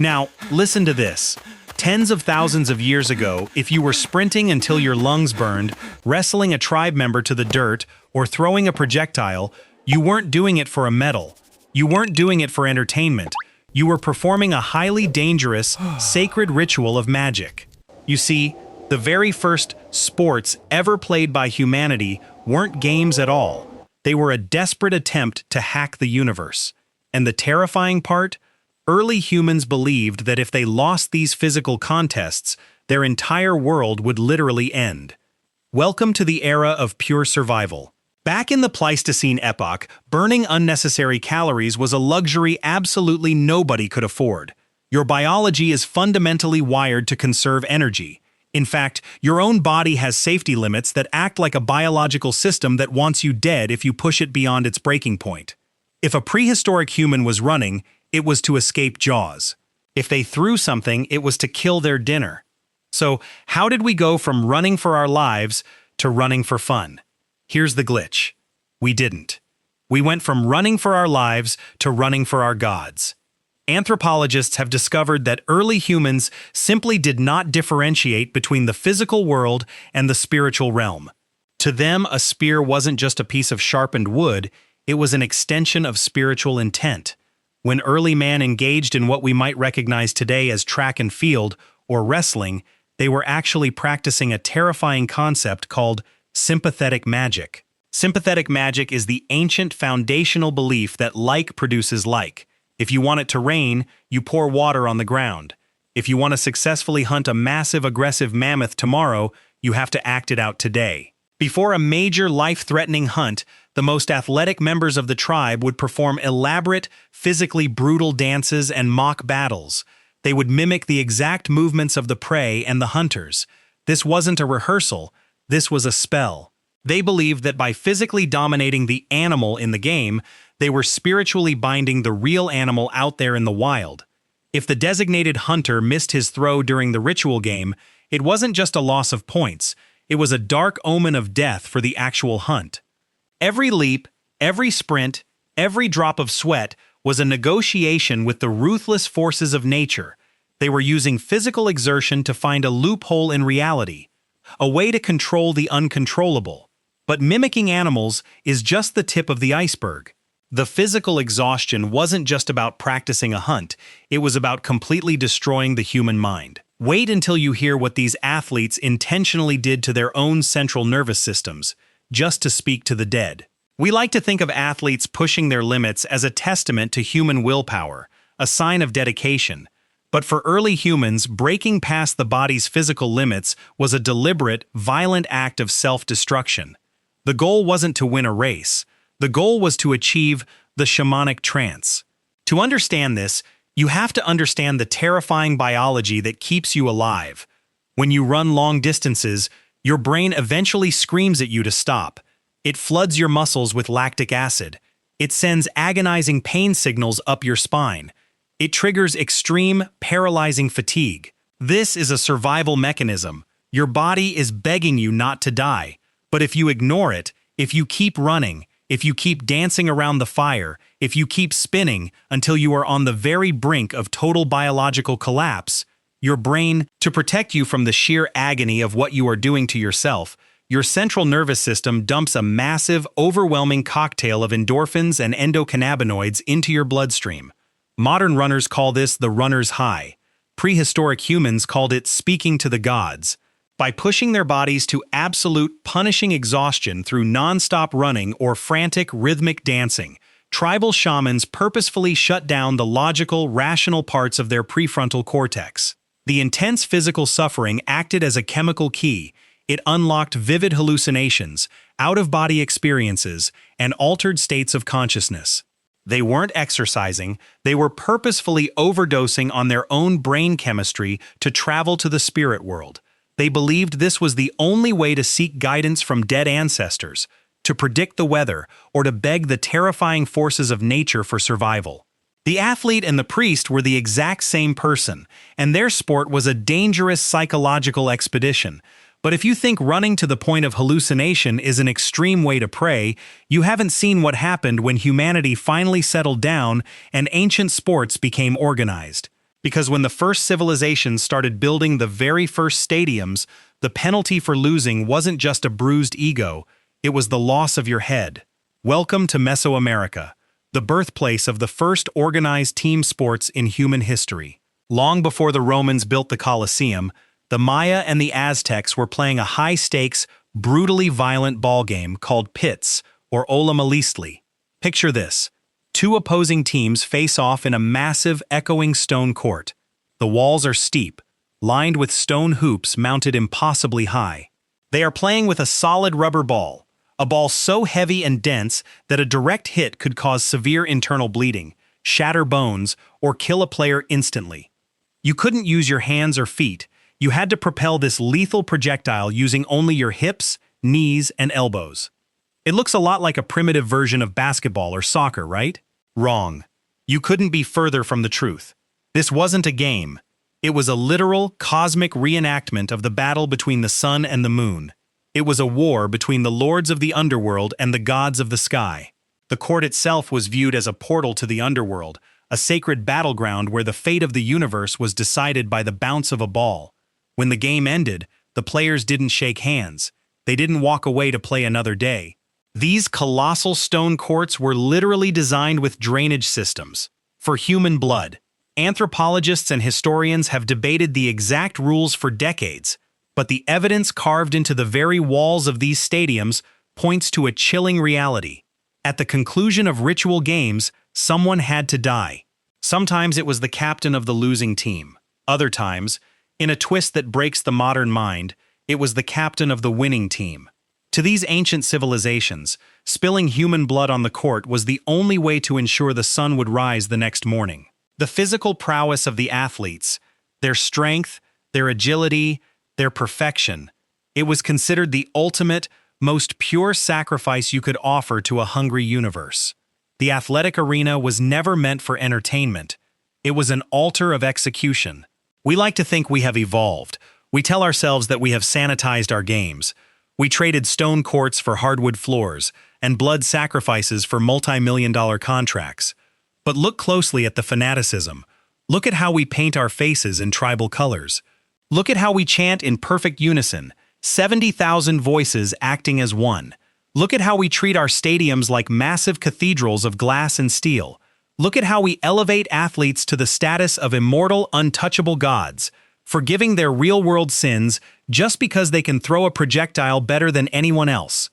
Now, listen to this. Tens of thousands of years ago, if you were sprinting until your lungs burned, wrestling a tribe member to the dirt, or throwing a projectile, you weren't doing it for a medal. You weren't doing it for entertainment. You were performing a highly dangerous, sacred ritual of magic. You see, the very first sports ever played by humanity weren't games at all. They were a desperate attempt to hack the universe. And the terrifying part? Early humans believed that if they lost these physical contests, their entire world would literally end. Welcome to the era of pure survival. Back in the Pleistocene epoch, burning unnecessary calories was a luxury absolutely nobody could afford. Your biology is fundamentally wired to conserve energy. In fact, your own body has safety limits that act like a biological system that wants you dead if you push it beyond its breaking point. If a prehistoric human was running, it was to escape jaws. If they threw something, it was to kill their dinner. So, how did we go from running for our lives to running for fun? Here's the glitch. We didn't. We went from running for our lives to running for our gods. Anthropologists have discovered that early humans simply did not differentiate between the physical world and the spiritual realm. To them, a spear wasn't just a piece of sharpened wood, it was an extension of spiritual intent. When early man engaged in what we might recognize today as track and field, or wrestling, they were actually practicing a terrifying concept called sympathetic magic. Sympathetic magic is the ancient foundational belief that like produces like. If you want it to rain, you pour water on the ground. If you want to successfully hunt a massive aggressive mammoth tomorrow, you have to act it out today. Before a major life-threatening hunt, the most athletic members of the tribe would perform elaborate, physically brutal dances and mock battles. They would mimic the exact movements of the prey and the hunters. This wasn't a rehearsal, this was a spell. They believed that by physically dominating the animal in the game, they were spiritually binding the real animal out there in the wild. If the designated hunter missed his throw during the ritual game, it wasn't just a loss of points, it was a dark omen of death for the actual hunt. Every leap, every sprint, every drop of sweat was a negotiation with the ruthless forces of nature. They were using physical exertion to find a loophole in reality, a way to control the uncontrollable. But mimicking animals is just the tip of the iceberg. The physical exhaustion wasn't just about practicing a hunt, it was about completely destroying the human mind. Wait until you hear what these athletes intentionally did to their own central nervous systems, just to speak to the dead. We like to think of athletes pushing their limits as a testament to human willpower, a sign of dedication. But for early humans, breaking past the body's physical limits was a deliberate, violent act of self-destruction. The goal wasn't to win a race. The goal was to achieve the shamanic trance. To understand this, you have to understand the terrifying biology that keeps you alive. When you run long distances, your brain eventually screams at you to stop. It floods your muscles with lactic acid. It sends agonizing pain signals up your spine. It triggers extreme, paralyzing fatigue. This is a survival mechanism. Your body is begging you not to die. But if you ignore it, if you keep running, if you keep dancing around the fire, if you keep spinning until you are on the very brink of total biological collapse, your brain, to protect you from the sheer agony of what you are doing to yourself, your central nervous system dumps a massive, overwhelming cocktail of endorphins and endocannabinoids into your bloodstream. Modern runners call this the runner's high. Prehistoric humans called it speaking to the gods. By pushing their bodies to absolute, punishing exhaustion through non-stop running or frantic, rhythmic dancing, tribal shamans purposefully shut down the logical, rational parts of their prefrontal cortex. The intense physical suffering acted as a chemical key. It unlocked vivid hallucinations, out-of-body experiences, and altered states of consciousness. They weren't exercising, they were purposefully overdosing on their own brain chemistry to travel to the spirit world. They believed this was the only way to seek guidance from dead ancestors, to predict the weather, or to beg the terrifying forces of nature for survival. The athlete and the priest were the exact same person, and their sport was a dangerous psychological expedition. But if you think running to the point of hallucination is an extreme way to pray, you haven't seen what happened when humanity finally settled down and ancient sports became organized. Because when the first civilizations started building the very first stadiums, the penalty for losing wasn't just a bruised ego, it was the loss of your head. Welcome to Mesoamerica, the birthplace of the first organized team sports in human history. Long before the Romans built the Colosseum, the Maya and the Aztecs were playing a high-stakes, brutally violent ballgame called pits, or olamalistli. Picture this. Two opposing teams face off in a massive, echoing stone court. The walls are steep, lined with stone hoops mounted impossibly high. They are playing with a solid rubber ball, a ball so heavy and dense that a direct hit could cause severe internal bleeding, shatter bones, or kill a player instantly. You couldn't use your hands or feet. You had to propel this lethal projectile using only your hips, knees, and elbows. It looks a lot like a primitive version of basketball or soccer, right? Wrong. You couldn't be further from the truth. This wasn't a game. It was a literal, cosmic reenactment of the battle between the sun and the moon. It was a war between the lords of the underworld and the gods of the sky. The court itself was viewed as a portal to the underworld, a sacred battleground where the fate of the universe was decided by the bounce of a ball. When the game ended, the players didn't shake hands. They didn't walk away to play another day. These colossal stone courts were literally designed with drainage systems for human blood. Anthropologists and historians have debated the exact rules for decades, but the evidence carved into the very walls of these stadiums points to a chilling reality. At the conclusion of ritual games, someone had to die. Sometimes it was the captain of the losing team. Other times, in a twist that breaks the modern mind, it was the captain of the winning team. To these ancient civilizations, spilling human blood on the court was the only way to ensure the sun would rise the next morning. The physical prowess of the athletes, their strength, their agility, their perfection, it was considered the ultimate, most pure sacrifice you could offer to a hungry universe. The athletic arena was never meant for entertainment. It was an altar of execution. We like to think we have evolved. We tell ourselves that we have sanitized our games. We traded stone courts for hardwood floors and blood sacrifices for multi-million-dollar contracts. But look closely at the fanaticism. Look at how we paint our faces in tribal colors. Look at how we chant in perfect unison, 70,000 voices acting as one. Look at how we treat our stadiums like massive cathedrals of glass and steel. Look at how we elevate athletes to the status of immortal, untouchable gods, forgiving their real-world sins just because they can throw a projectile better than anyone else.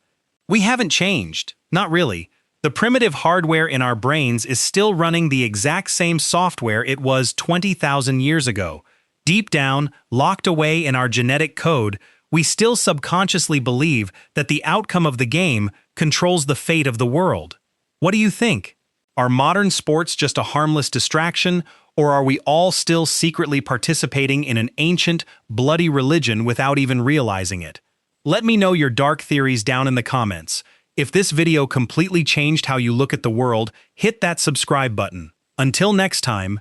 We haven't changed. Not really. The primitive hardware in our brains is still running the exact same software it was 20,000 years ago. Deep down, locked away in our genetic code, we still subconsciously believe that the outcome of the game controls the fate of the world. What do you think? Are modern sports just a harmless distraction, or are we all still secretly participating in an ancient, bloody religion without even realizing it? Let me know your dark theories down in the comments. If this video completely changed how you look at the world, hit that subscribe button. Until next time,